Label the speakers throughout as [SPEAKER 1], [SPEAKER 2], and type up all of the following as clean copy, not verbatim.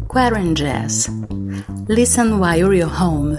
[SPEAKER 1] QuaranJazz. Listen while you're home.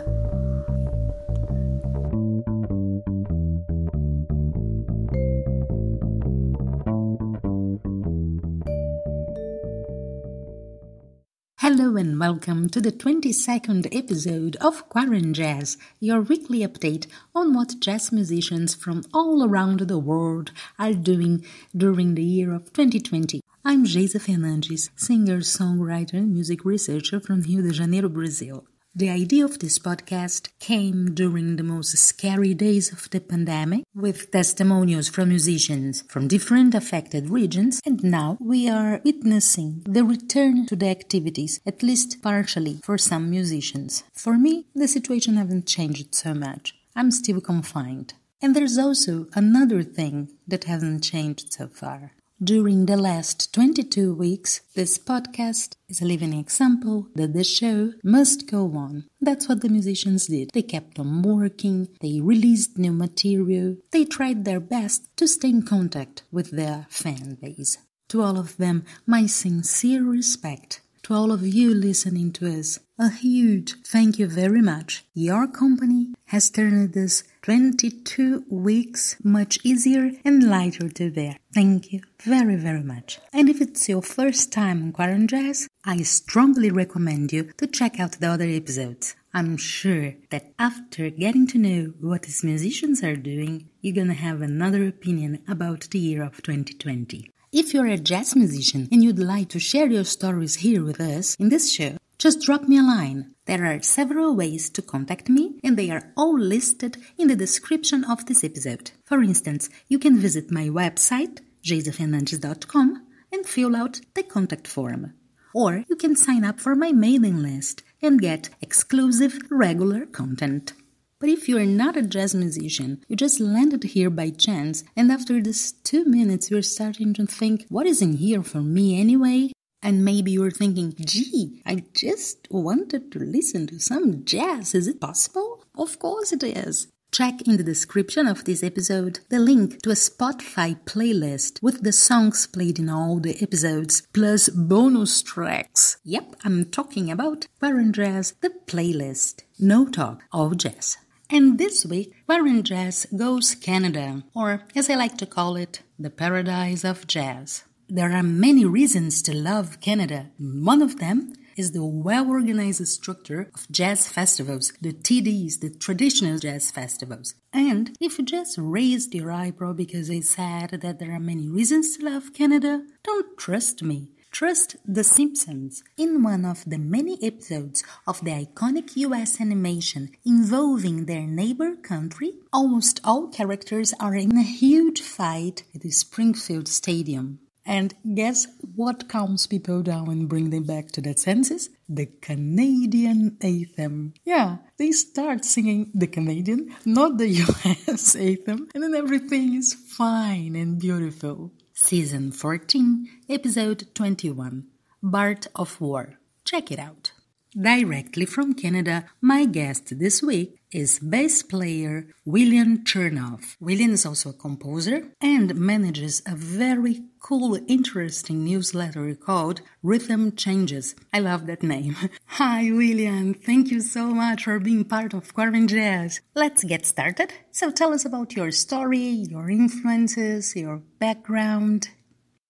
[SPEAKER 1] Hello and welcome to the 22nd episode of QuaranJazz, your weekly update on what jazz musicians from all around the world are doing during the year of 2020. I'm Geisa Fernandes, singer, songwriter, and music researcher from Rio de Janeiro, Brazil. The idea of this podcast came during the most scary days of the pandemic, with testimonials from musicians from different affected regions, and now we are witnessing the return to the activities, at least partially, for some musicians. For me, the situation hasn't changed so much. I'm still confined. And there's also another thing that hasn't changed so far. During the last 22 weeks, this podcast is a living example that the show must go on. That's what the musicians did. They kept on working, they released new material, they tried their best to stay in contact with their fan base. To all of them, my sincere respect. To all of you listening to us, a huge thank you very much. Your company has turned this 22 weeks much easier and lighter to bear. Thank you very, very much. And if it's your first time on QuaranJazz, I strongly recommend you to check out the other episodes. I'm sure that after getting to know what these musicians are doing, you're gonna have another opinion about the year of 2020. If you're a jazz musician and you'd like to share your stories here with us in this show, just drop me a line. There are several ways to contact me, and they are all listed in the description of this episode. For instance, you can visit my website, geisafernandes.com, and fill out the contact form. Or you can sign up for my mailing list and get exclusive regular content. But if you're not a jazz musician, you just landed here by chance, and after these 2 minutes you're starting to think, what is in here for me anyway? And maybe you're thinking, gee, I just wanted to listen to some jazz. Is it possible? Of course it is. Check in the description of this episode the link to a Spotify playlist with the songs played in all the episodes, plus bonus tracks. Yep, I'm talking about QuaranJazz, the playlist. No talk, all jazz. And this week, QuaranJazz goes Canada, or as I like to call it, the paradise of jazz. There are many reasons to love Canada. One of them is the well-organized structure of jazz festivals, the TDs, the traditional jazz festivals. And if you just raised your eyebrow because I said that there are many reasons to love Canada, don't trust me. Trust The Simpsons. In one of the many episodes of the iconic US animation involving their neighbor country, almost all characters are in a huge fight at the Springfield Stadium. And guess what calms people down and bring them back to their senses? The Canadian anthem. Yeah, they start singing the Canadian, not the US anthem, and then everything is fine and beautiful. Season 14, Episode 21, Bart of War. Check it out. Directly from Canada, my guest this week is bass player William Chernoff. William is also a composer and manages a very cool, interesting newsletter called Rhythm Changes. I love that name. Hi, William. Thank you so much for being part of QuaranJazz. Let's get started. So tell us about your story, your influences, your background.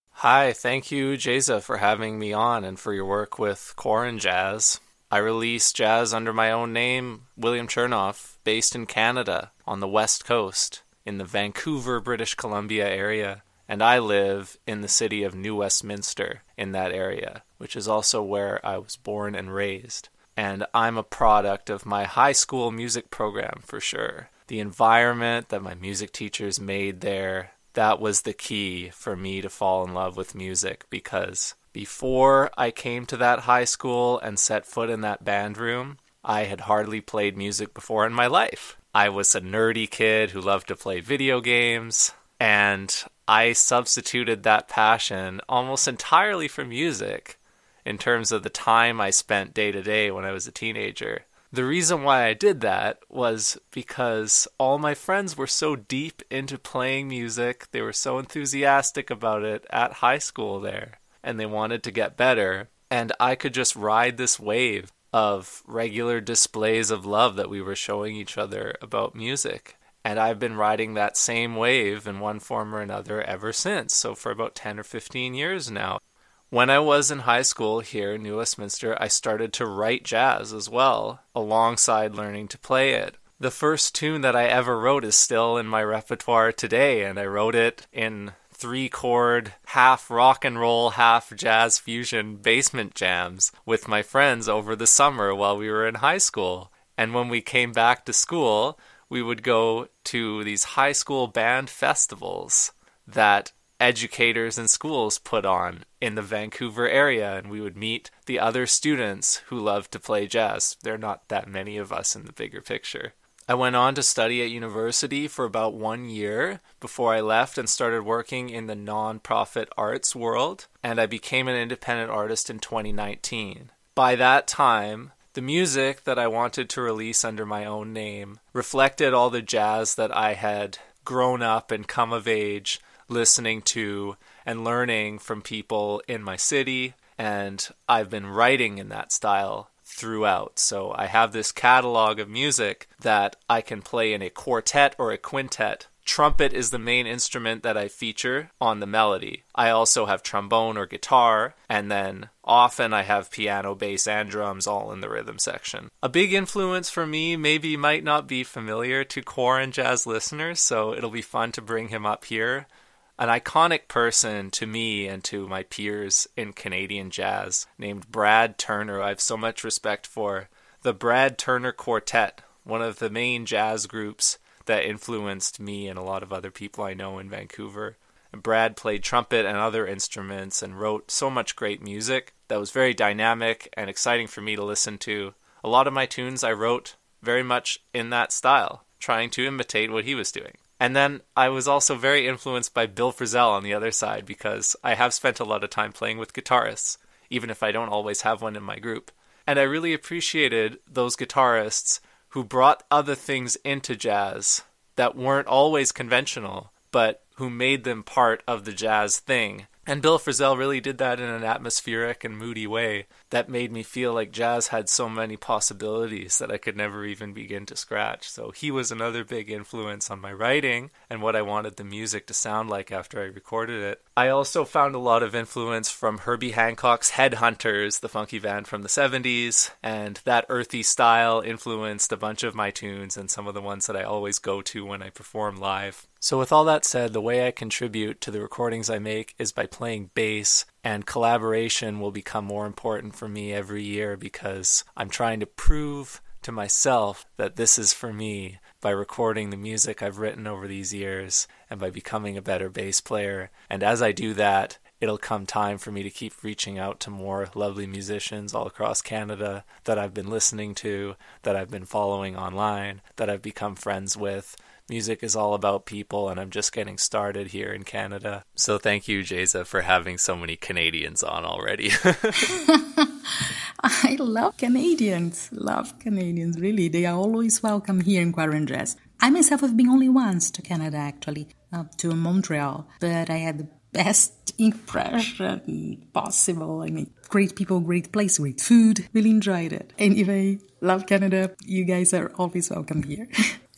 [SPEAKER 2] Hi, thank you, Geisa, for having me on and for your work with QuaranJazz. I release jazz under my own name, William Chernoff, based in Canada on the West Coast in the Vancouver, British Columbia area, and I live in the city of New Westminster in that area, which is also where I was born and raised. And I'm a product of my high school music program for sure. The environment that my music teachers made there, that was the key for me to fall in love with music, because before I came to that high school and set foot in that band room, I had hardly played music before in my life. I was a nerdy kid who loved to play video games, and I substituted that passion almost entirely for music in terms of the time I spent day to day when I was a teenager. The reason why I did that was because all my friends were so deep into playing music. They were so enthusiastic about it at high school there, and they wanted to get better. And I could just ride this wave of regular displays of love that we were showing each other about music. And I've been riding that same wave in one form or another ever since. So for about 10 or 15 years now. When I was in high school here in New Westminster, I started to write jazz as well, alongside learning to play it. The first tune that I ever wrote is still in my repertoire today, and I wrote it in 3-chord, half rock and roll, half jazz fusion basement jams with my friends over the summer while we were in high school. And when we came back to school, we would go to these high school band festivals that educators and schools put on in the Vancouver area, and we would meet the other students who loved to play jazz. There are not that many of us in the bigger picture. I went on to study at university for about 1 year before I left and started working in the non-profit arts world, and I became an independent artist in 2019. By that time, the music that I wanted to release under my own name reflected all the jazz that I had grown up and come of age listening to and learning from people in my city, and I've been writing in that style throughout. So I have this catalog of music that I can play in a quartet or a quintet. Trumpet is the main instrument that I feature on the melody. I also have trombone or guitar, and then often I have piano, bass, and drums all in the rhythm section. A big influence for me might not be familiar to QuaranJazz listeners, so it'll be fun to bring him up here. An iconic person to me and to my peers in Canadian jazz named Brad Turner, I have so much respect for. The Brad Turner Quartet, one of the main jazz groups that influenced me and a lot of other people I know in Vancouver. And Brad played trumpet and other instruments and wrote so much great music that was very dynamic and exciting for me to listen to. A lot of my tunes I wrote very much in that style, trying to imitate what he was doing. And then I was also very influenced by Bill Frisell on the other side, because I have spent a lot of time playing with guitarists, even if I don't always have one in my group. And I really appreciated those guitarists who brought other things into jazz that weren't always conventional, but who made them part of the jazz thing. And Bill Frisell really did that in an atmospheric and moody way that made me feel like jazz had so many possibilities that I could never even begin to scratch. So he was another big influence on my writing and what I wanted the music to sound like after I recorded it. I also found a lot of influence from Herbie Hancock's Headhunters, the funky band from the 70s, and that earthy style influenced a bunch of my tunes and some of the ones that I always go to when I perform live. So with all that said, the way I contribute to the recordings I make is by playing bass, and collaboration will become more important for me every year because I'm trying to prove to myself that this is for me by recording the music I've written over these years and by becoming a better bass player. And as I do that, it'll come time for me to keep reaching out to more lovely musicians all across Canada that I've been listening to, that I've been following online, that I've become friends with. Music is all about people, and I'm just getting started here in Canada. So thank you, Jeza, for having so many Canadians on already.
[SPEAKER 1] I love Canadians, really. They are always welcome here in QuaranJazz. I myself have been only once to Canada, actually, to Montreal, but I had the best impression possible. I mean, great people, great place, great food. Really enjoyed it. Anyway, love Canada. You guys are always welcome here.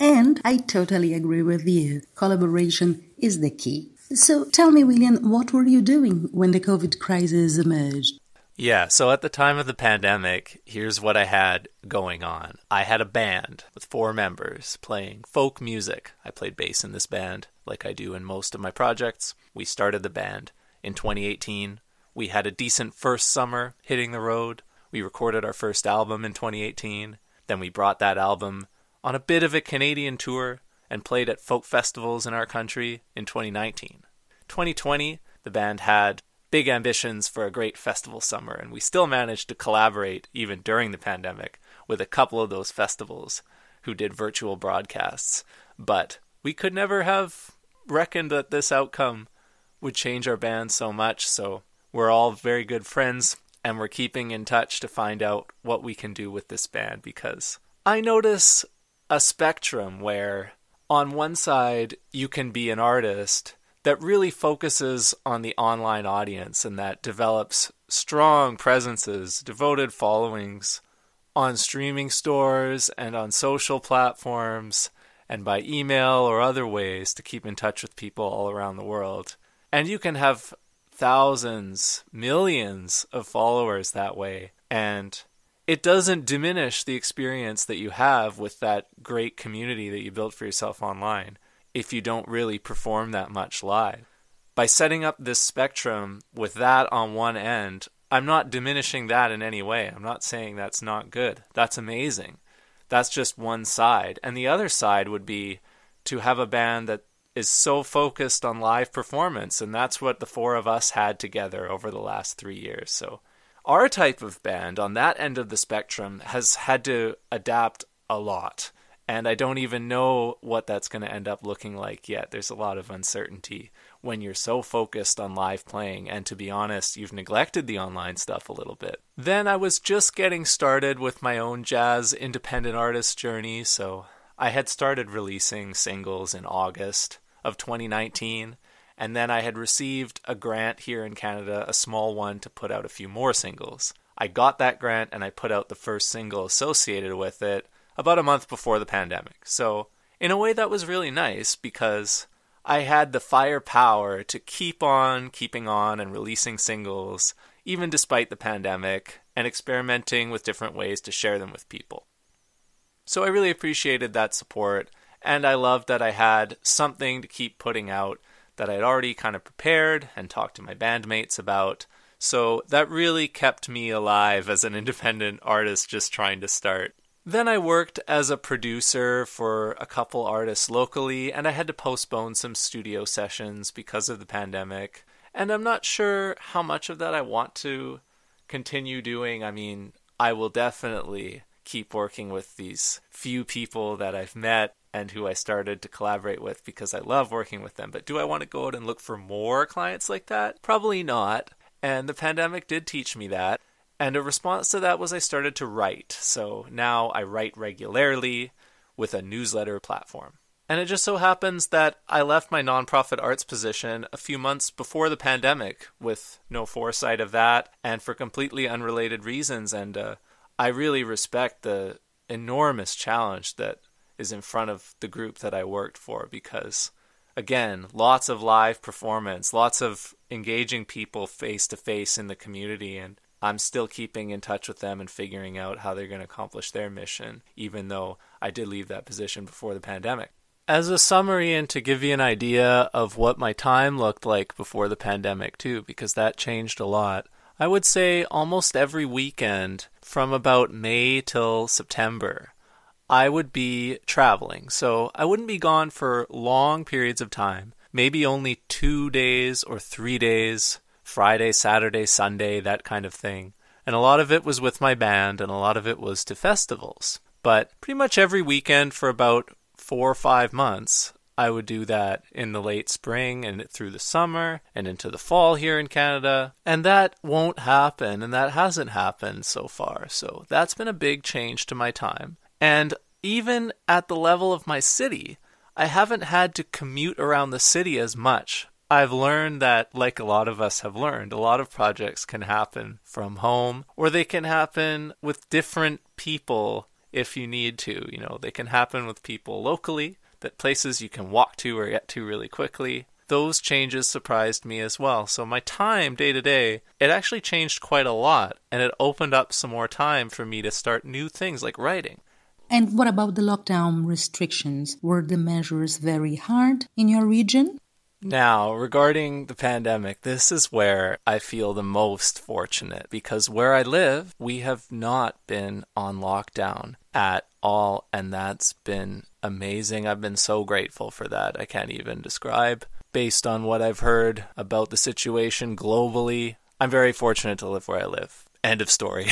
[SPEAKER 1] And I totally agree with you. Collaboration is the key. So tell me, William, what were you doing when the COVID crisis emerged?
[SPEAKER 2] Yeah, so at the time of the pandemic, here's what I had going on. I had a band with 4 members playing folk music. I played bass in this band, like I do in most of my projects. We started the band in 2018. We had a decent first summer hitting the road. We recorded our first album in 2018. Then we brought that album on a bit of a Canadian tour and played at folk festivals in our country in 2019. 2020, the band had big ambitions for a great festival summer, and we still managed to collaborate even during the pandemic with a couple of those festivals who did virtual broadcasts. But we could never have reckoned that this outcome would change our band so much, so we're all very good friends, and we're keeping in touch to find out what we can do with this band, because I notice a spectrum where on one side you can be an artist that really focuses on the online audience and that develops strong presences, devoted followings on streaming stores and on social platforms and by email or other ways to keep in touch with people all around the world. And you can have thousands, millions of followers that way. And it doesn't diminish the experience that you have with that great community that you built for yourself online if you don't really perform that much live. By setting up this spectrum with that on one end, I'm not diminishing that in any way. I'm not saying that's not good. That's amazing. That's just one side. And the other side would be to have a band that is so focused on live performance, and that's what the four of us had together over the last 3 years. So our type of band on that end of the spectrum has had to adapt a lot. And I don't even know what that's going to end up looking like yet. There's a lot of uncertainty when you're so focused on live playing. And to be honest, you've neglected the online stuff a little bit. Then I was just getting started with my own jazz independent artist journey. So I had started releasing singles in August of 2019. And then I had received a grant here in Canada, a small one, to put out a few more singles. I got that grant and I put out the first single associated with it about a month before the pandemic. So in a way that was really nice because I had the firepower to keep on keeping on and releasing singles even despite the pandemic and experimenting with different ways to share them with people. So I really appreciated that support, and I loved that I had something to keep putting out that I'd already kind of prepared and talked to my bandmates about. So that really kept me alive as an independent artist just trying to start. Then I worked as a producer for a couple artists locally, and I had to postpone some studio sessions because of the pandemic. And I'm not sure how much of that I want to continue doing. I mean, I will definitely keep working with these few people that I've met and who I started to collaborate with because I love working with them. But do I want to go out and look for more clients like that? Probably not. And the pandemic did teach me that. And a response to that was I started to write. So now I write regularly with a newsletter platform. And it just so happens that I left my nonprofit arts position a few months before the pandemic with no foresight of that and for completely unrelated reasons. And I really respect the enormous challenge that is in front of the group that I worked for because, again, lots of live performance, lots of engaging people face to face in the community, and I'm still keeping in touch with them and figuring out how they're going to accomplish their mission, even though I did leave that position before the pandemic. As a summary and to give you an idea of what my time looked like before the pandemic too, because that changed a lot, I would say almost every weekend from about May till September, I would be traveling. So I wouldn't be gone for long periods of time, maybe only 2 days or 3 days, Friday, Saturday, Sunday, that kind of thing. And a lot of it was with my band and a lot of it was to festivals. But pretty much every weekend for about 4 or 5 months, I would do that in the late spring and through the summer and into the fall here in Canada. And that won't happen, and that hasn't happened so far. So that's been a big change to my time. And even at the level of my city, I haven't had to commute around the city as much. I've learned that, like a lot of us have learned, a lot of projects can happen from home, or they can happen with different people if you need to. You know, they can happen with people locally, that places you can walk to or get to really quickly. Those changes surprised me as well. So my time day to day, it actually changed quite a lot, and it opened up some more time for me to start new things like writing.
[SPEAKER 1] And what about the lockdown restrictions? Were the measures very hard in your region?
[SPEAKER 2] Now, regarding the pandemic, this is where I feel the most fortunate because where I live, we have not been on lockdown at all, and that's been amazing. I've been so grateful for that. I can't even describe. Based on what I've heard about the situation globally, I'm very fortunate to live where I live. End of story.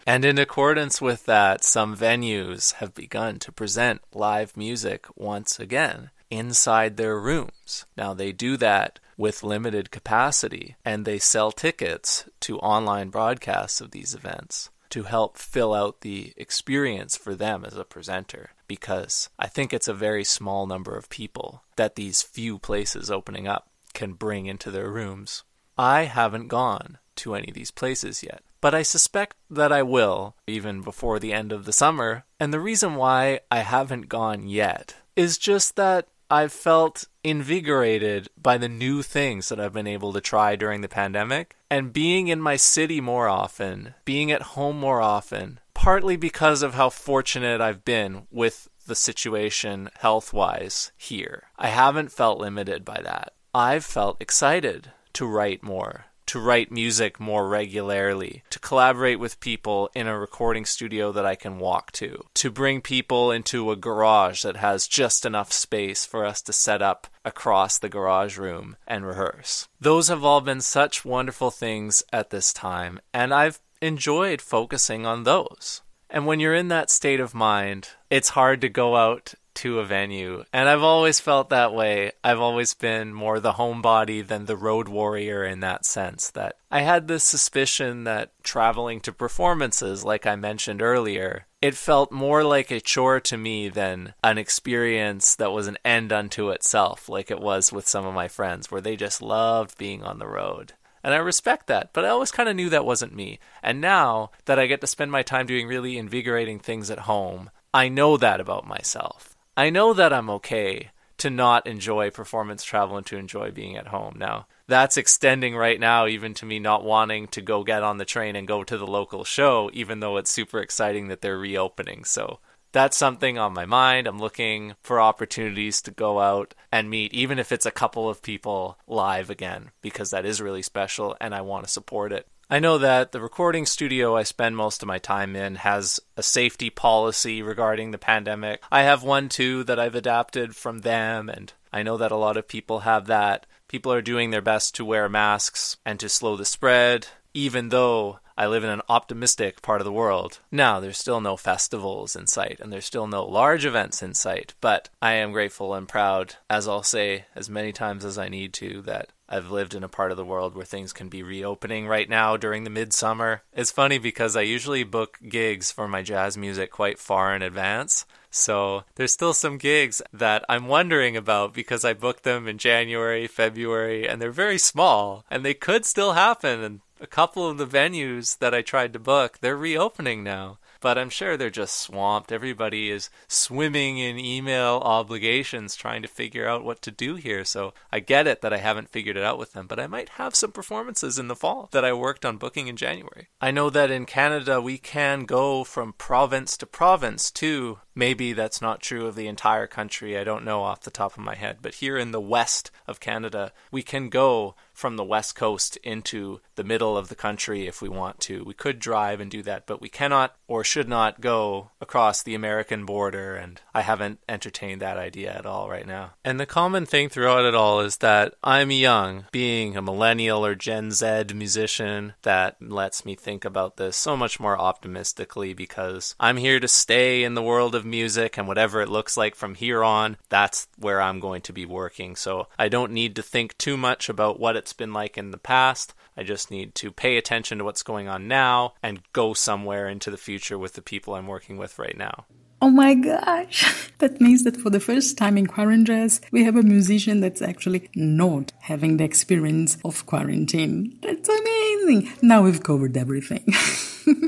[SPEAKER 2] And in accordance with that, some venues have begun to present live music once again inside their rooms. Now they do that with limited capacity and they sell tickets to online broadcasts of these events. to help fill out the experience for them as a presenter, because I think it's a very small number of people that these few places opening up can bring into their rooms. I haven't gone to any of these places yet, but I suspect that I will, even before the end of the summer. And the reason why I haven't gone yet is just that I've felt invigorated by the new things that I've been able to try during the pandemic, and being in my city more often, being at home more often, partly because of how fortunate I've been with the situation health-wise here. I haven't felt limited by that. I've felt excited to write more, to write music more regularly, to collaborate with people in a recording studio that I can walk to bring people into a garage that has just enough space for us to set up across the garage room and rehearse. Those have all been such wonderful things at this time, and I've enjoyed focusing on those. And when you're in that state of mind, it's hard to go out to a venue, and I've always felt that way. I've always been more the homebody than the road warrior in that sense, that I had this suspicion that traveling to performances, like I mentioned earlier, it felt more like a chore to me than an experience that was an end unto itself, like it was with some of my friends, where they just loved being on the road. And I respect that, but I always kind of knew that wasn't me. And now that I get to spend my time doing really invigorating things at home, I know that about myself. I know that I'm okay to not enjoy performance travel and to enjoy being at home. Now, that's extending right now even to me not wanting to go get on the train and go to the local show, even though it's super exciting that they're reopening. So that's something on my mind. I'm looking for opportunities to go out and meet, even if it's a couple of people live again, because that is really special and I want to support it. I know that the recording studio I spend most of my time in has a safety policy regarding the pandemic. I have one too that I've adapted from them, and I know that a lot of people have that. People are doing their best to wear masks and to slow the spread, even though I live in an optimistic part of the world. Now, there's still no festivals in sight, and there's still no large events in sight, but I am grateful and proud, as I'll say as many times as I need to, that I've lived in a part of the world where things can be reopening right now during the midsummer. It's funny because I usually book gigs for my jazz music quite far in advance. So there's still some gigs that I'm wondering about because I booked them in January, February, and they're very small and they could still happen. And a couple of the venues that I tried to book, they're reopening now. But I'm sure they're just swamped. Everybody is swimming in email obligations trying to figure out what to do here. So I get it that I haven't figured it out with them, but I might have some performances in the fall that I worked on booking in January. I know that in Canada we can go from province to province too. Maybe that's not true of the entire country. I don't know off the top of my head. But here in the west of Canada, we can go from the west coast into the middle of the country if we want to. We could drive and do that, but we cannot or should not go across the American border, and I haven't entertained that idea at all right now. And the common thing throughout it all is that I'm young, being a millennial or Gen Z musician, that lets me think about this so much more optimistically because I'm here to stay in the world of music, and whatever it looks like from here on, that's where I'm going to be working. So I don't need to think too much about what it's been like in the past. I just need to pay attention to what's going on now and go somewhere into the future with the people I'm working with right now.
[SPEAKER 1] Oh my gosh! That means that for the first time in QuaranJazz, we have a musician that's actually not having the experience of quarantine. That's amazing! Now we've covered everything.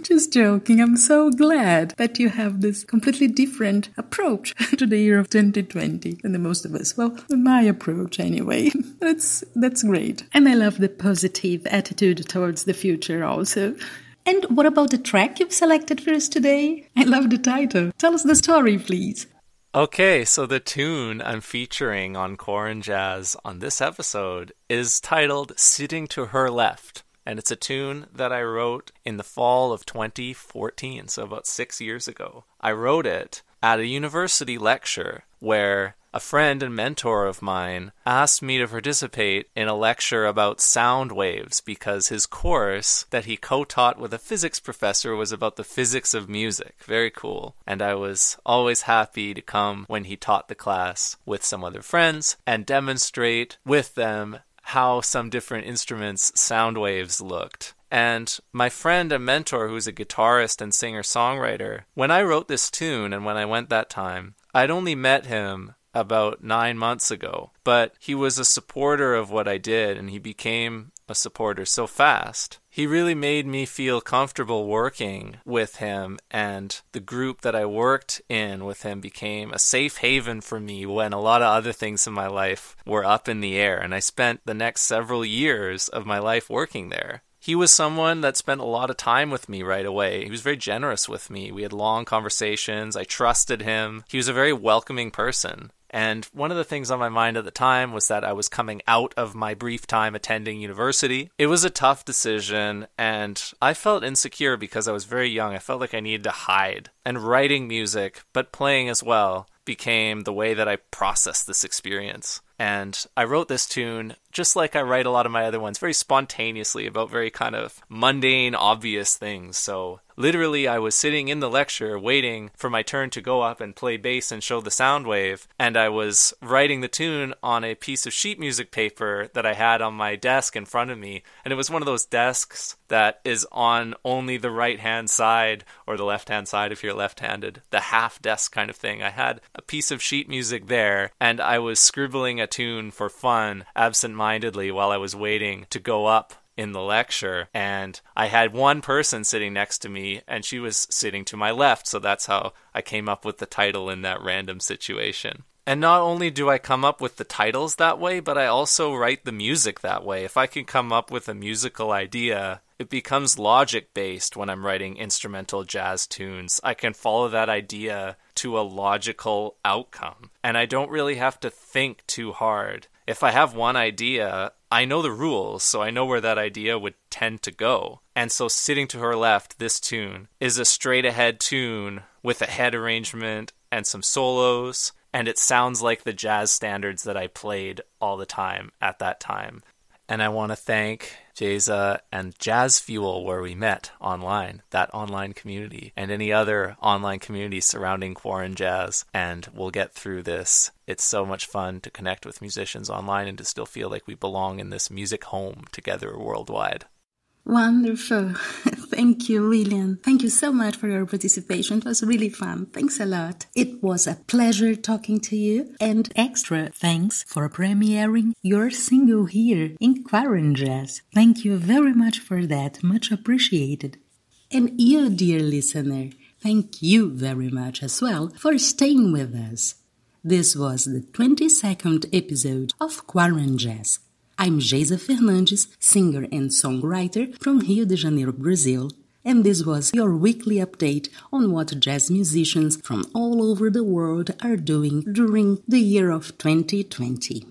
[SPEAKER 1] Just joking. I'm so glad that you have this completely different approach to the year of 2020 than the most of us. Well, my approach anyway. That's great. And I love the positive attitude towards the future also. And what about the track you've selected for us today? I love the title. Tell us the story, please.
[SPEAKER 2] Okay, so the tune I'm featuring on QuaranJazz on this episode is titled Sitting to Her Left. And it's a tune that I wrote in the fall of 2014, so about 6 years ago. I wrote it at a university lecture where a friend and mentor of mine asked me to participate in a lecture about sound waves because his course that he co-taught with a physics professor was about the physics of music. Very cool. And I was always happy to come when he taught the class with some other friends and demonstrate with them how some different instruments' sound waves looked. And my friend and mentor, who's a guitarist and singer-songwriter, when I wrote this tune and when I went that time, I'd only met him about 9 months ago, but he was a supporter of what I did, and he became a supporter so fast. He really made me feel comfortable working with him, and the group that I worked in with him became a safe haven for me when a lot of other things in my life were up in the air, and I spent the next several years of my life working there. He was someone that spent a lot of time with me right away. He was very generous with me. We had long conversations. I trusted him. He was a very welcoming person. And one of the things on my mind at the time was that I was coming out of my brief time attending university. It was a tough decision, and I felt insecure because I was very young. I felt like I needed to hide. And writing music, but playing as well, became the way that I processed this experience. And I wrote this tune, just like I write a lot of my other ones, very spontaneously about very kind of mundane, obvious things. So literally, I was sitting in the lecture waiting for my turn to go up and play bass and show the sound wave. And I was writing the tune on a piece of sheet music paper that I had on my desk in front of me. And it was one of those desks that is on only the right-hand side or the left-hand side if you're left-handed, the half desk kind of thing. I had a piece of sheet music there, and I was scribbling a tune for fun, absent-mindedly, while I was waiting to go up in the lecture. And I had one person sitting next to me, and she was sitting to my left, so that's how I came up with the title in that random situation. And not only do I come up with the titles that way, but I also write the music that way. If I can come up with a musical idea, it becomes logic-based when I'm writing instrumental jazz tunes. I can follow that idea to a logical outcome, and I don't really have to think too hard. If I have one idea, I know the rules, so I know where that idea would tend to go. And so Sitting to Her Left, this tune, is a straight-ahead tune with a head arrangement and some solos, and it sounds like the jazz standards that I played all the time at that time. And I want to thank Jeza and Jazz Fuel, where we met online, that online community, and any other online community surrounding QuaranJazz. And we'll get through this. It's so much fun to connect with musicians online and to still feel like we belong in this music home together worldwide.
[SPEAKER 1] Wonderful. Thank you, William. Thank you so much for your participation. It was really fun. Thanks a lot. It was a pleasure talking to you. And extra thanks for premiering your single here in QuaranJazz. Thank you very much for that. Much appreciated. And you, dear listener, thank you very much as well for staying with us. This was the 22nd episode of QuaranJazz. I'm Geisa Fernandes, singer and songwriter from Rio de Janeiro, Brazil, and this was your weekly update on what jazz musicians from all over the world are doing during the year of 2020.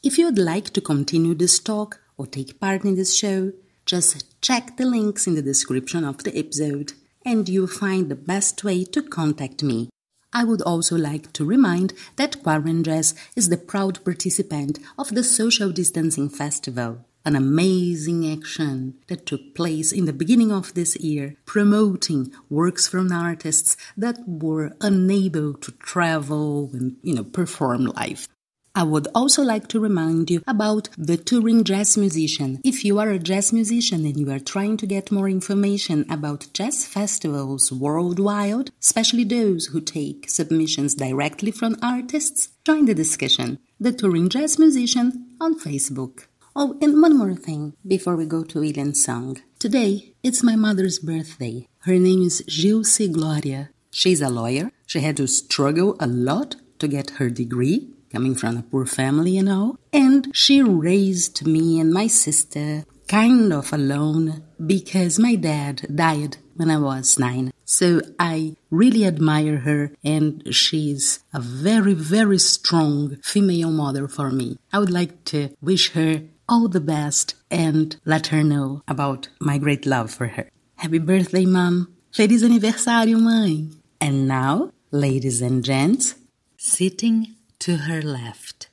[SPEAKER 1] If you'd like to continue this talk or take part in this show, just check the links in the description of the episode, and you'll find the best way to contact me. I would also like to remind that QuaranJazz is the proud participant of the Social Distancing Festival, an amazing action that took place in the beginning of this year, promoting works from artists that were unable to travel and, perform live. I would also like to remind you about the touring jazz musician. If you are a jazz musician and you are trying to get more information about jazz festivals worldwide, especially those who take submissions directly from artists, join the discussion. The Touring Jazz Musician on Facebook. Oh, and one more thing before we go to William's song. Today, it's my mother's birthday. Her name is Gilce Gloria. She's a lawyer. She had to struggle a lot to get her degree, coming from a poor family, and she raised me and my sister kind of alone because my dad died when I was 9. So I really admire her, and she's a very, very strong female mother for me. I would like to wish her all the best and let her know about my great love for her. Happy birthday, Mom. Feliz aniversário, mãe. And now, ladies and gents, Sitting to Her Left.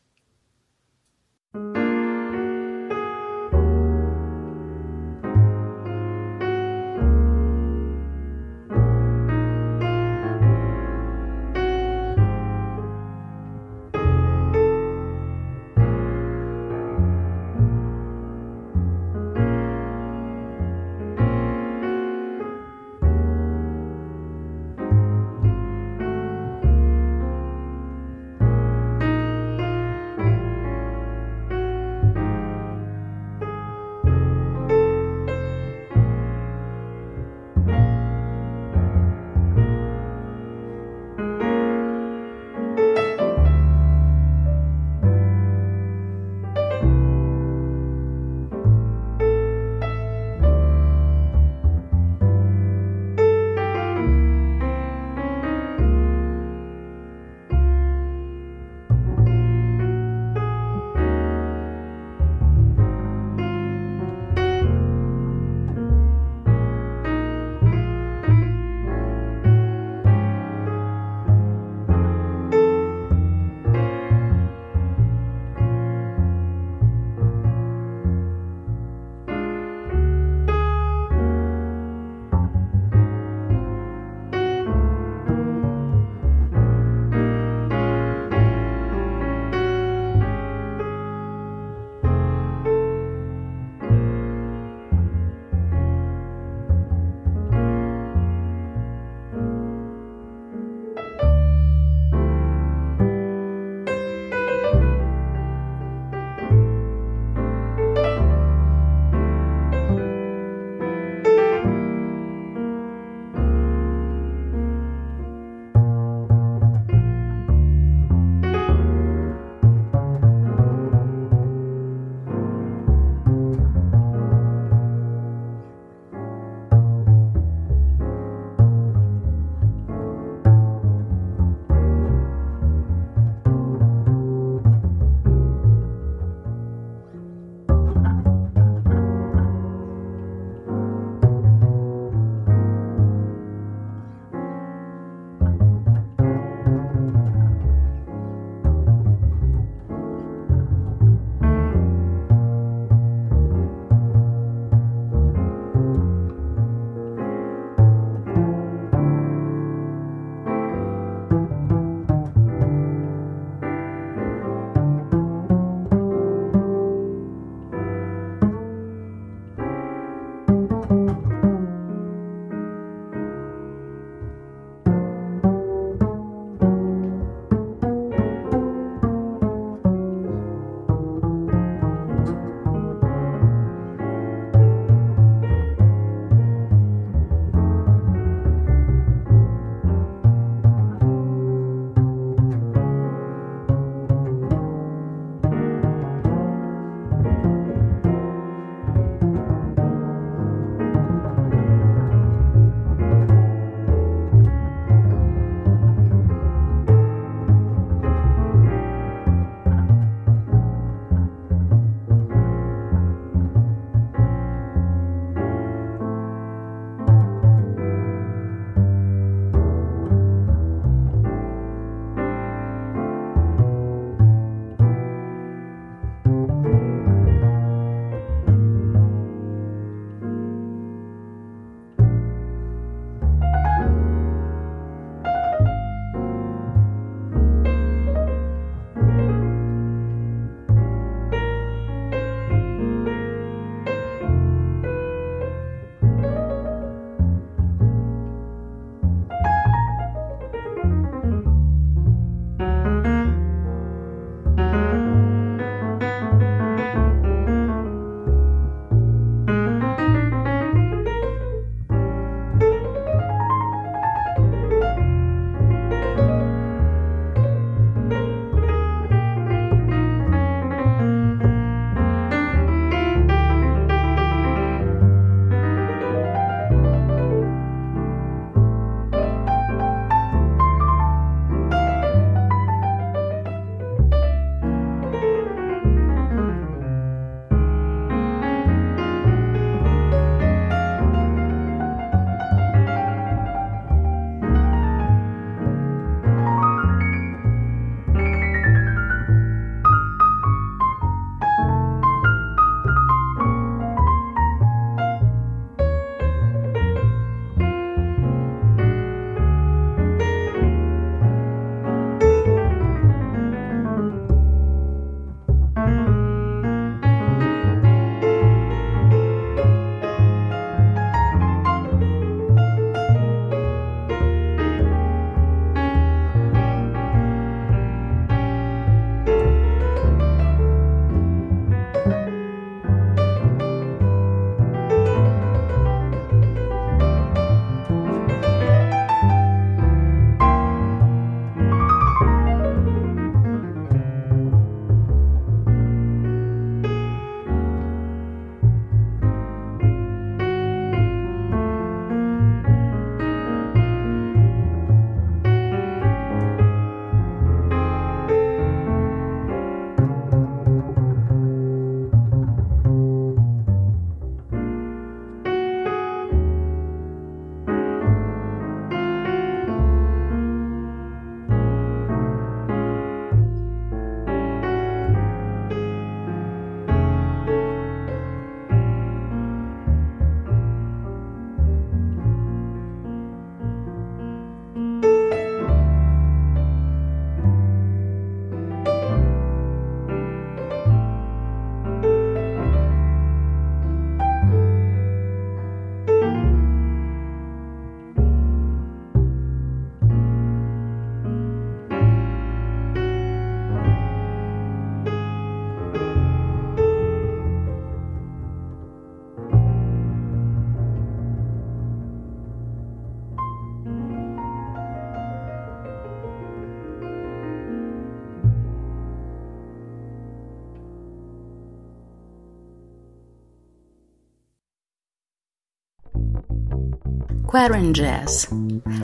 [SPEAKER 1] QuaranJazz.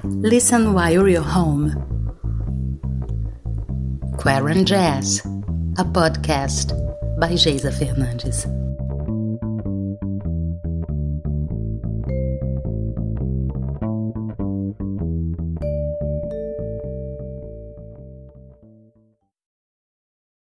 [SPEAKER 1] Listen while you're home. QuaranJazz, a podcast by Geisa Fernandes.